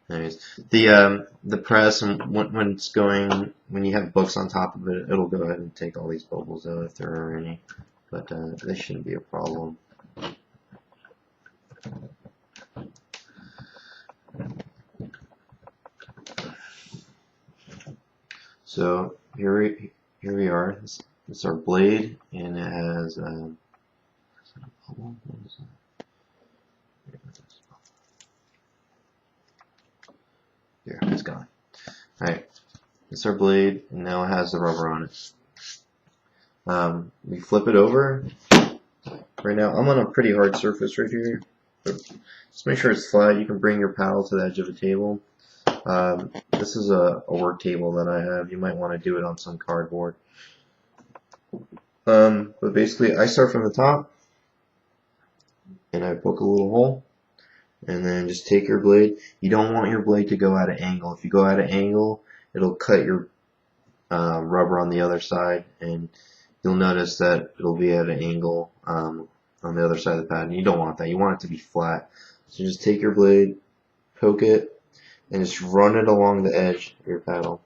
Anyways, the press and when it's going when you have books on top of it, it'll go ahead and take all these bubbles out if there are any, but this shouldn't be a problem. So here we are. This is our blade, and it has here, it's gone. Alright, it's our blade, and now it has the rubber on it. We flip it over. Right now, I'm on a pretty hard surface right here, but just make sure it's flat. You can bring your paddle to the edge of a table. This is a work table that I have. You might want to do it on some cardboard. But basically, I start from the top, and I poke a little hole, and then just take your blade. You don't want your blade to go at an angle. If you go at an angle, it'll cut your rubber on the other side, and you'll notice that it'll be at an angle on the other side of the pad, and you don't want that. You want it to be flat. So just take your blade, poke it, and just run it along the edge of your paddle.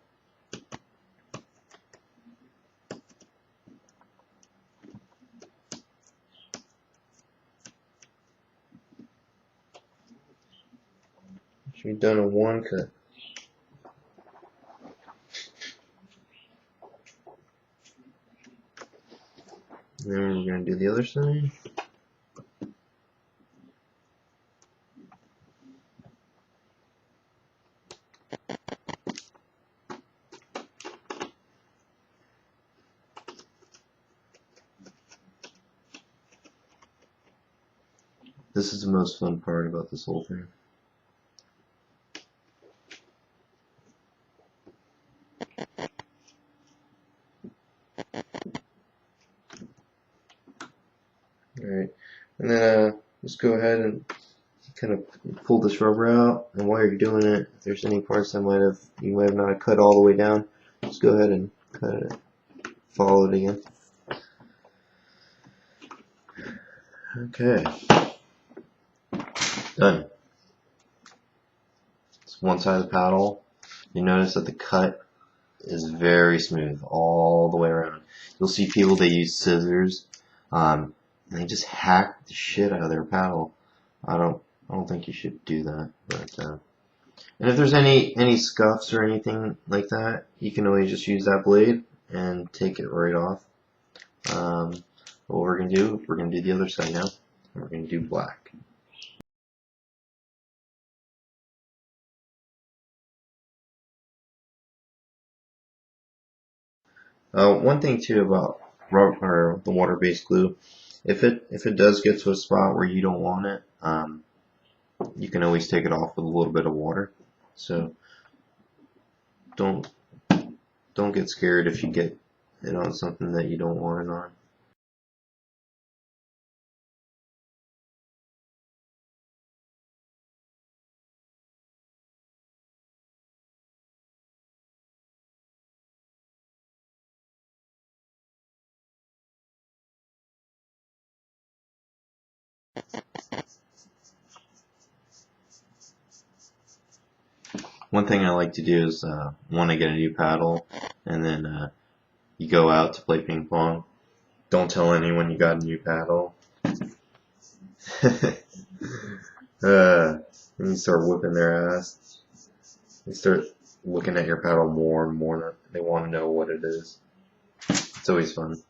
Should be done in one cut. And then we're going to do the other side. This is the most fun part about this whole thing. Alright, and then just go ahead and kind of pull this rubber out, and while you're doing it, if there's any parts that you might have not cut all the way down, just go ahead and cut it, follow it again. Okay, done. It's one side of the paddle. You notice that the cut is very smooth all the way around. You'll see people, they use scissors, and they just hack the shit out of their paddle. I don't think you should do that. But and if there's any scuffs or anything like that, you can always just use that blade and take it right off. What we're gonna do the other side now. We're gonna do black. One thing too about rubber, or the water-based glue, if it does get to a spot where you don't want it, you can always take it off with a little bit of water. So don't get scared if you get it on something that you don't want it on. One thing I like to do is when I get a new paddle, and then you go out to play ping pong, don't tell anyone you got a new paddle. And you start whipping their ass. They start looking at your paddle more and more. They want to know what it is. It's always fun.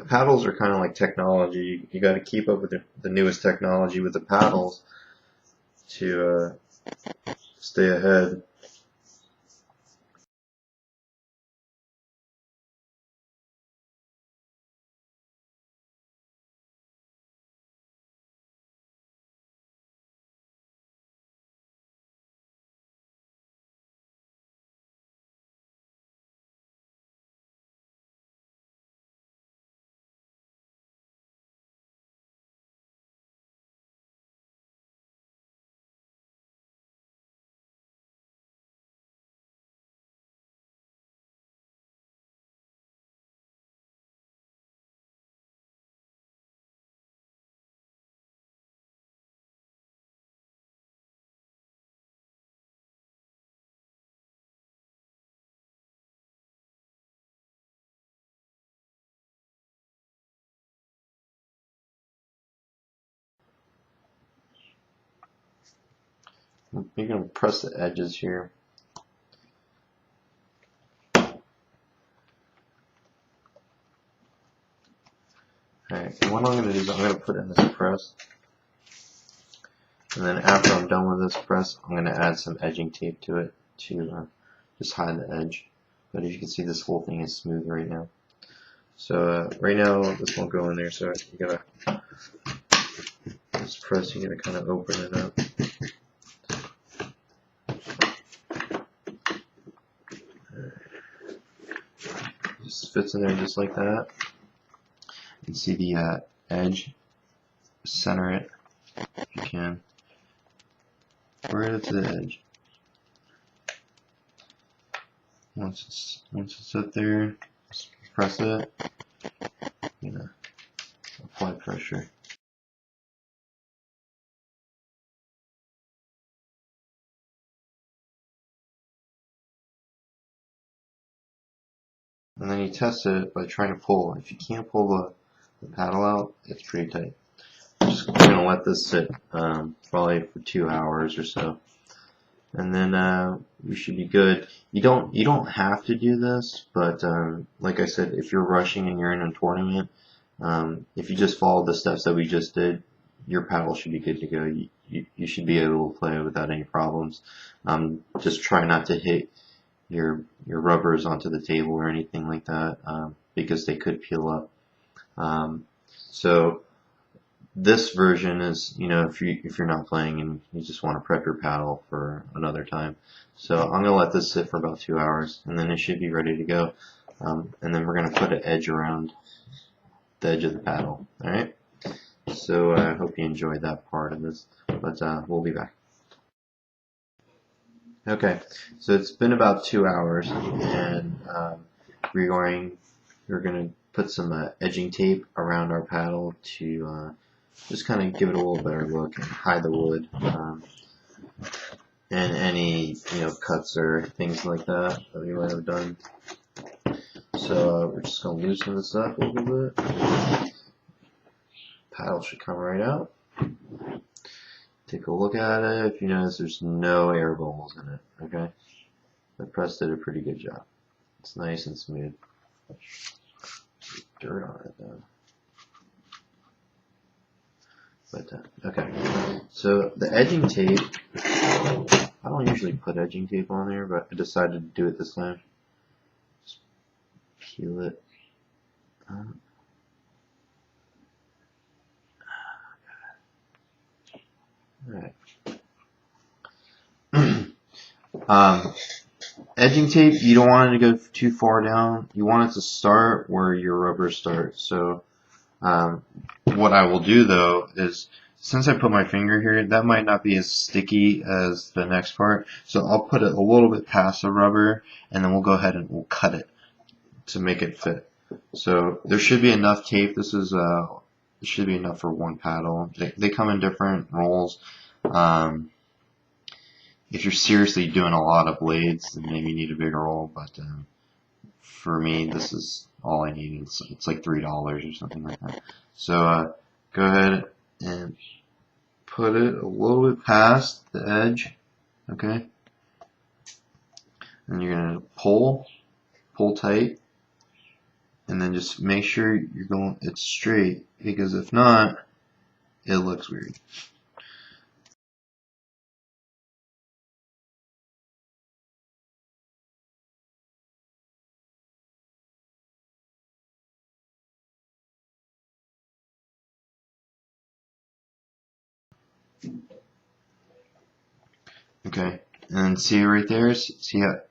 Paddles are kind of like technology. You got to keep up with the newest technology with the paddles to stay ahead. you're going to press the edges here. Alright, and what I'm going to do is I'm going to put in this press. And then after I'm done with this press, I'm going to add some edging tape to it to just hide the edge. But as you can see, this whole thing is smooth right now. So right now, this won't go in there, so you gotta, this press, you gotta kind of open it up. Just fits in there just like that. You can see the edge, center it if you can. Right up to the edge. Once it's up there, just press it. Apply pressure. And then you test it by trying to pull. If you can't pull the paddle out, it's pretty tight. I'm just going to let this sit probably for 2 hours or so. And then we should be good. You don't have to do this, but like I said, if you're rushing and you're in a tournament, if you just follow the steps that we just did, your paddle should be good to go. You should be able to play without any problems. Just try not to hit your rubbers onto the table or anything like that, because they could peel up. So this version is, if you're not playing and you just want to prep your paddle for another time. So I'm gonna let this sit for about 2 hours, and then it should be ready to go. And then we're gonna put an edge around the edge of the paddle. All right. So I hope you enjoyed that part of this, but we'll be back. Okay, so it's been about 2 hours, and we're going to put some edging tape around our paddle to just kind of give it a little better look and hide the wood and any cuts or things like that we might have done. So we're just going to loosen this up a little bit. Paddle should come right out. Take a look at it. If you notice, there's no air bubbles in it. Okay, the press did a pretty good job. It's nice and smooth. Dirt on it though. But okay, so the edging tape. I don't usually put edging tape on there, but I decided to do it this time. Just peel it. Alright. Edging tape, you don't want it to go too far down. You want it to start where your rubbers start. So what I will do though is, since I put my finger here, that might not be as sticky as the next part. So I'll put it a little bit past the rubber, and then we'll go ahead and we'll cut it to make it fit. So there should be enough tape. This is it should be enough for one paddle. They come in different rolls. If you're seriously doing a lot of blades, then maybe you need a bigger roll, but for me, this is all I need. It's like $3 or something like that. So go ahead and put it a little bit past the edge, okay? And you're gonna pull tight, and then just make sure it's straight, because if not, it looks weird. Okay, and see right there, see how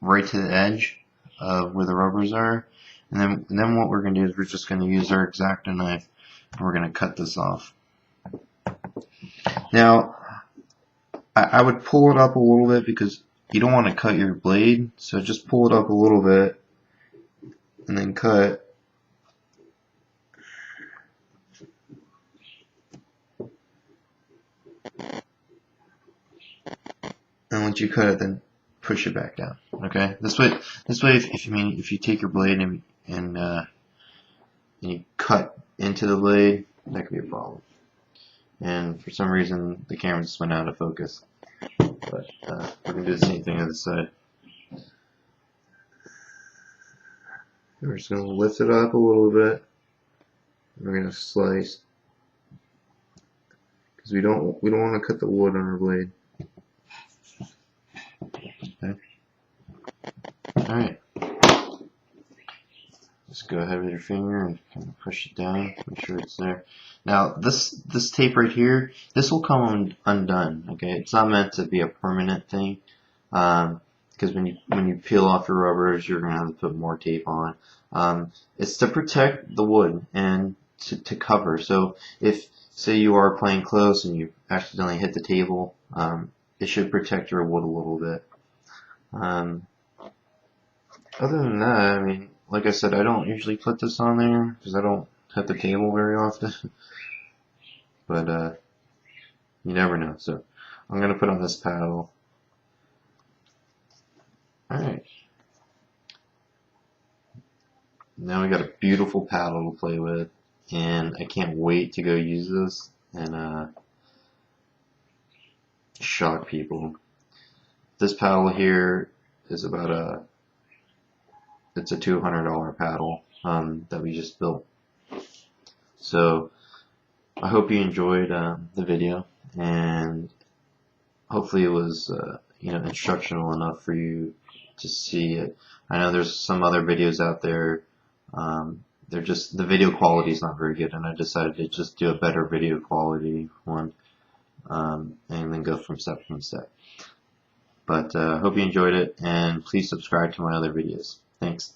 right to the edge of where the rubbers are, and then what we're going to do is we're just going to use our X-Acto knife, and we're going to cut this off. Now, I would pull it up a little bit because you don't want to cut your blade, so just pull it up a little bit and then cut. And once you cut it, then push it back down. Okay. This way, if you take your blade and you cut into the blade, that could be a problem. And for some reason, the camera just went out of focus. But we're going to do the same thing on this side. We're just going to lift it up a little bit. We're going to slice, because we don't want to cut the wood on our blade. Okay. All right. Just go ahead with your finger and kind of push it down. Make sure it's there. Now this tape right here, this will come undone. Okay, it's not meant to be a permanent thing. Because when you peel off your rubbers, you're gonna have to put more tape on. It's to protect the wood and to cover. So if say you are playing close and you accidentally hit the table, it should protect your wood a little bit. Other than that, I mean, like I said, I don't usually put this on there because I don't hit the table very often. But you never know. So I'm gonna put on this paddle. Alright. Now we got a beautiful paddle to play with, and I can't wait to go use this and shock people. This paddle here is about it's a $200 paddle that we just built. So I hope you enjoyed the video, and hopefully it was instructional enough for you to see it. I know there's some other videos out there. They're just, the video quality is not very good, and I decided to just do a better video quality one, and then go from step to step. But hope you enjoyed it, and please subscribe to my other videos. Thanks.